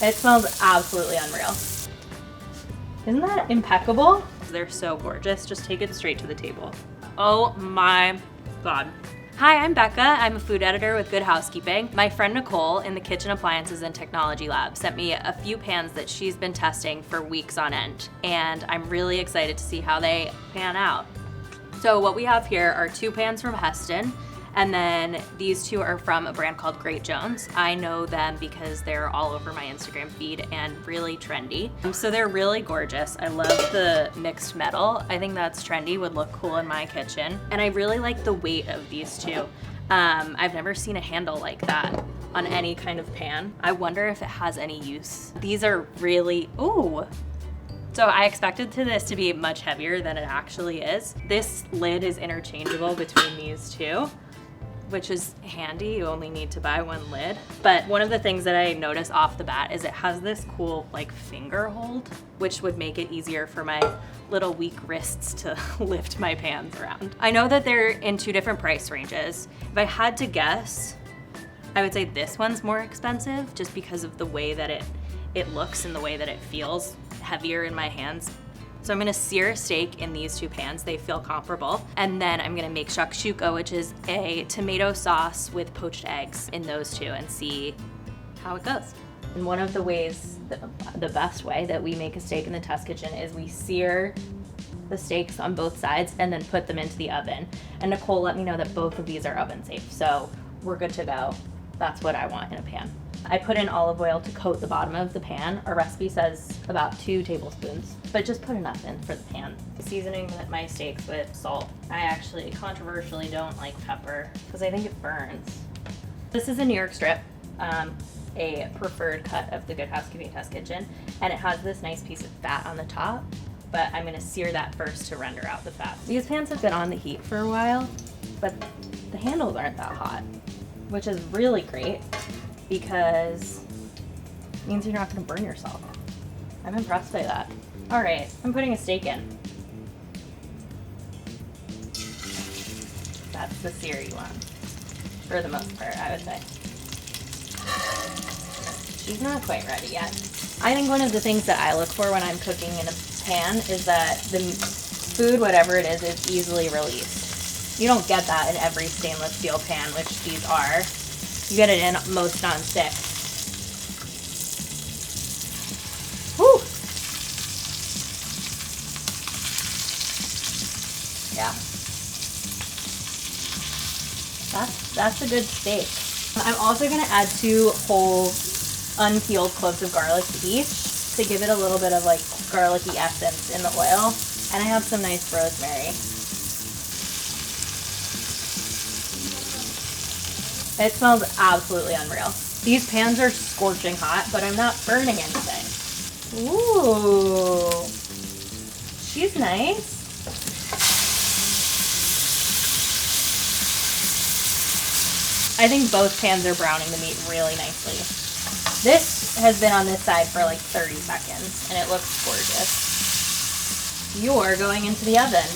It smells absolutely unreal. Isn't that impeccable? They're so gorgeous. Just take it straight to the table. Oh my God. Hi, I'm Becca. I'm a food editor with Good Housekeeping. My friend Nicole in the Kitchen Appliances and Technology Lab sent me a few pans that she's been testing for weeks on end, and I'm really excited to see how they pan out. So what we have here are 2 pans from Heston, and then these 2 are from a brand called Great Jones. I know them because they're all over my Instagram feed and really trendy. So they're really gorgeous. I love the mixed metal. I think that's trendy, would look cool in my kitchen. And I really like the weight of these 2. I've never seen a handle like that on any kind of pan. I wonder if it has any use. These are really, ooh. So I expected this to be much heavier than it actually is. This lid is interchangeable between these 2, which is handy. You only need to buy 1 lid. But one of the things that I noticed off the bat is it has this cool like finger hold, which would make it easier for my little weak wrists to lift my pans around. I know that they're in 2 different price ranges. If I had to guess, I would say this one's more expensive just because of the way that it looks and the way that it feels heavier in my hands. So I'm gonna sear a steak in these 2 pans. They feel comparable. And then I'm gonna make shakshuka, which is a tomato sauce with poached eggs in those 2, and see how it goes. And one of the ways, the best way that we make a steak in the test kitchen is we sear the steaks on both sides and then put them into the oven. And Nicole let me know that both of these are oven safe, so we're good to go. That's what I want in a pan. I put in olive oil to coat the bottom of the pan. Our recipe says about 2 tablespoons, but just put enough in for the pan. Seasoning my steaks with salt. I actually controversially don't like pepper because I think it burns. This is a New York strip, a preferred cut of the Good Housekeeping Test Kitchen, and it has this nice piece of fat on the top, but I'm gonna sear that first to render out the fat. These pans have been on the heat for a while, but the handles aren't that hot, which is really great, because it means you're not gonna burn yourself. I'm impressed by that. All right, I'm putting a steak in. That's the seary one, for the most part, I would say. She's not quite ready yet. I think one of the things that I look for when I'm cooking in a pan is that the food, whatever it is easily released. You don't get that in every stainless steel pan, which these are. You get it in most non-stick. Whew. Yeah. That's a good steak. I'm also gonna add 2 whole unpeeled cloves of garlic each to give it a little bit of like garlicky essence in the oil. And I have some nice rosemary. It smells absolutely unreal. These pans are scorching hot, but I'm not burning anything. Ooh, she's nice. I think both pans are browning the meat really nicely. This has been on this side for like 30 seconds, and it looks gorgeous. You're going into the oven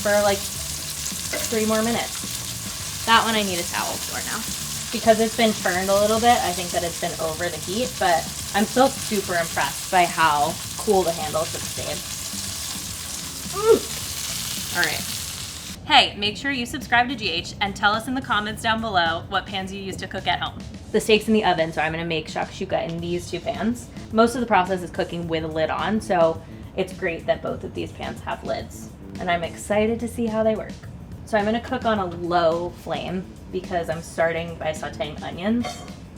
for like 3 more minutes. That one I need a towel for now. Because it's been turned a little bit, I think that it's been over the heat, but I'm still super impressed by how cool the handles have stayed. All right. Hey, make sure you subscribe to GH and tell us in the comments down below what pans you use to cook at home. The steak's in the oven, so I'm gonna make shakshuka in these 2 pans. Most of the process is cooking with a lid on, so it's great that both of these pans have lids. And I'm excited to see how they work. So I'm gonna cook on a low flame because I'm starting by sauteing onions,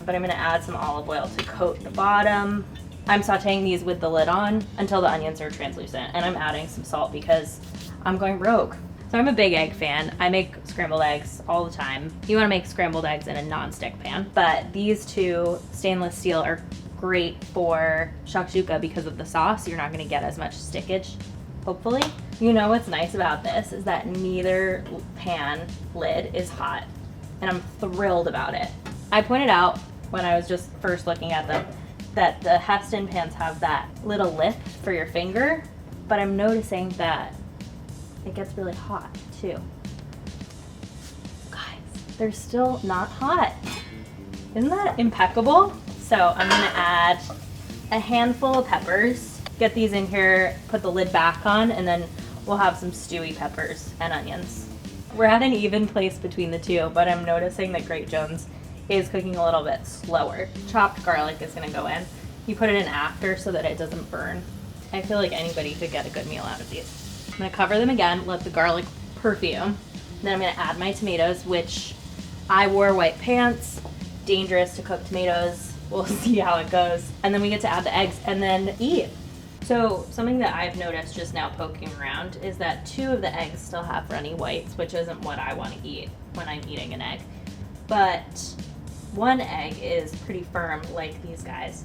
but I'm gonna add some olive oil to coat the bottom. I'm sauteing these with the lid on until the onions are translucent, and I'm adding some salt because I'm going rogue. So I'm a big egg fan. I make scrambled eggs all the time. You wanna make scrambled eggs in a non-stick pan, but these 2 stainless steel are great for shakshuka because of the sauce. You're not gonna get as much stickage, hopefully. You know what's nice about this is that neither pan lid is hot, and I'm thrilled about it. I pointed out when I was just first looking at them that the Heston pans have that little lip for your finger, but I'm noticing that it gets really hot too. Guys, they're still not hot. Isn't that impeccable? So I'm gonna add a handful of peppers. Get these in here, put the lid back on, and then we'll have some stewy peppers and onions. We're at an even place between the two, but I'm noticing that Great Jones is cooking a little bit slower. Chopped garlic is gonna go in. You put it in after so that it doesn't burn. I feel like anybody could get a good meal out of these. I'm gonna cover them again, let the garlic perfume. Then I'm gonna add my tomatoes, which I wore white pants. Dangerous to cook tomatoes. We'll see how it goes. And then we get to add the eggs and then eat. So something that I've noticed just now poking around is that 2 of the eggs still have runny whites, which isn't what I want to eat when I'm eating an egg. But 1 egg is pretty firm like these guys.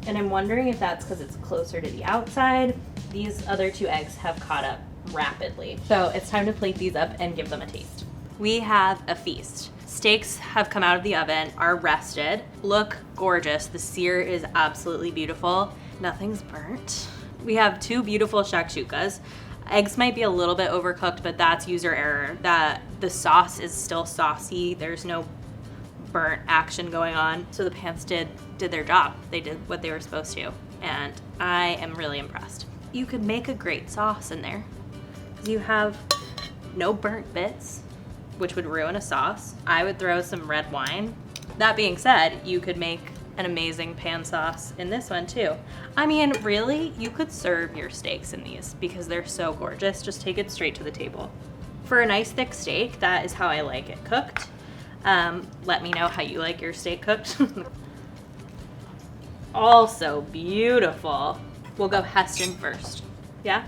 And I'm wondering if that's because it's closer to the outside. These other 2 eggs have caught up rapidly. So it's time to plate these up and give them a taste. We have a feast. Steaks have come out of the oven, are rested, look gorgeous. The sear is absolutely beautiful. Nothing's burnt. We have 2 beautiful shakshukas. Eggs might be a little bit overcooked, but that's user error. That the sauce is still saucy. There's no burnt action going on. So the pans did their job. They did what they were supposed to. And I am really impressed. You could make a great sauce in there. You have no burnt bits, which would ruin a sauce. I would throw some red wine. That being said, you could make an amazing pan sauce in this one too. I mean, really, you could serve your steaks in these because they're so gorgeous. Just take it straight to the table. For a nice thick steak, that is how I like it cooked. Let me know how you like your steak cooked. Also beautiful. We'll go Heston first. Yeah?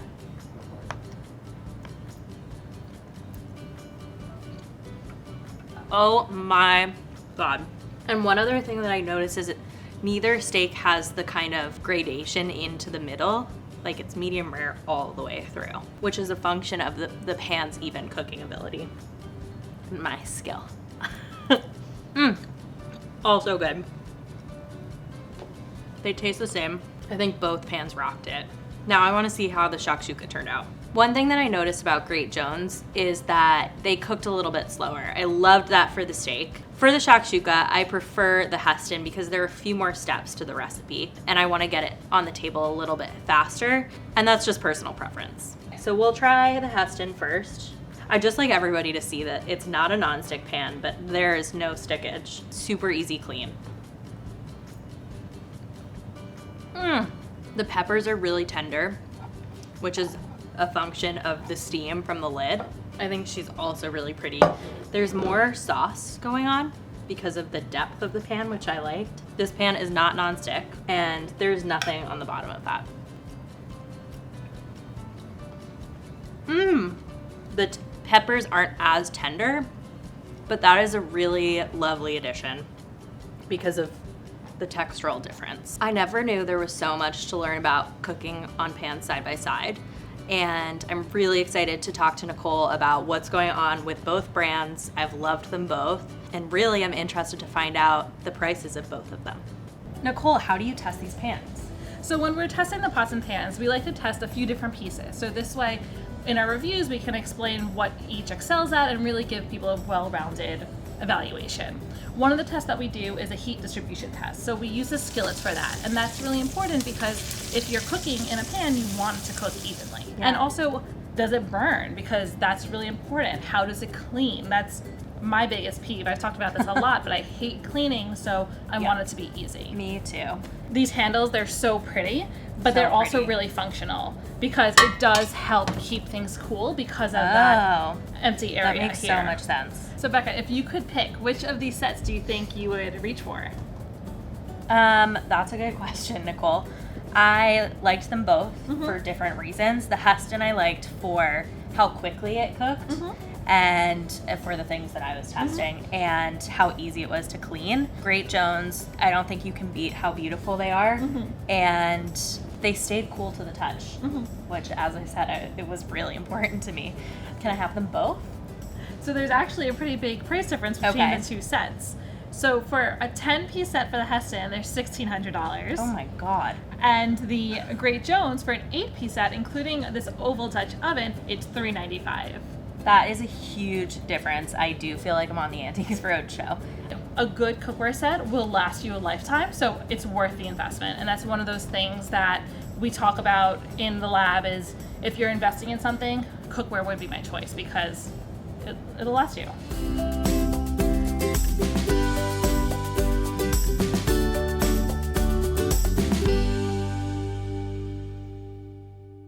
Oh my God. And one other thing that I noticed is that neither steak has the kind of gradation into the middle. Like it's medium rare all the way through, which is a function of the pan's even cooking ability. My skill. Also good. They taste the same. I think both pans rocked it. Now I want to see how the shakshuka turned out. One thing that I noticed about Great Jones is that they cooked a little bit slower. I loved that for the steak. For the shakshuka, I prefer the Heston because there are a few more steps to the recipe and I want to get it on the table a little bit faster, and that's just personal preference. So we'll try the Heston first. I just like everybody to see that it's not a non-stick pan, but there is no stickage. Super easy clean. The peppers are really tender, which is a function of the steam from the lid. I think she's also really pretty. There's more sauce going on because of the depth of the pan, which I liked. This pan is not non-stick, and there's nothing on the bottom of that. The peppers aren't as tender, but that is a really lovely addition because of the textural difference. I never knew there was so much to learn about cooking on pans side by side. And I'm really excited to talk to Nicole about what's going on with both brands. I've loved them both, and really I'm interested to find out the prices of both of them. Nicole, how do you test these pans? So when we're testing the pots and pans, we like to test a few different pieces. So this way, in our reviews, we can explain what each excels at and really give people a well-rounded evaluation. One of the tests that we do is a heat distribution test. So we use the skillets for that. And that's really important because if you're cooking in a pan, you want it to cook evenly. Yeah. And also, does it burn? Because that's really important. How does it clean? That's my biggest peeve. I've talked about this a lot, but I hate cleaning, so I want it to be easy. Me too. These handles, they're so pretty, but they're also really functional because it does help keep things cool because of that empty area. That makes so much sense. So Becca, if you could pick, which of these sets do you think you would reach for? That's a good question, Nicole. I liked them both for different reasons. The Heston I liked for how quickly it cooked and for the things that I was testing and how easy it was to clean. Great Jones, I don't think you can beat how beautiful they are, and they stayed cool to the touch, which, as I said, it was really important to me. Can I have them both? So there's actually a pretty big price difference between the two sets. So for a 10-piece set for the Heston, there's $1,600. Oh my God. And the Great Jones for an 8-piece set, including this oval Dutch oven, it's $395. That is a huge difference. I do feel like I'm on the Antiques Roadshow. a good cookware set will last you a lifetime, so it's worth the investment. And that's one of those things that we talk about in the lab is if you're investing in something, cookware would be my choice because it'll last you.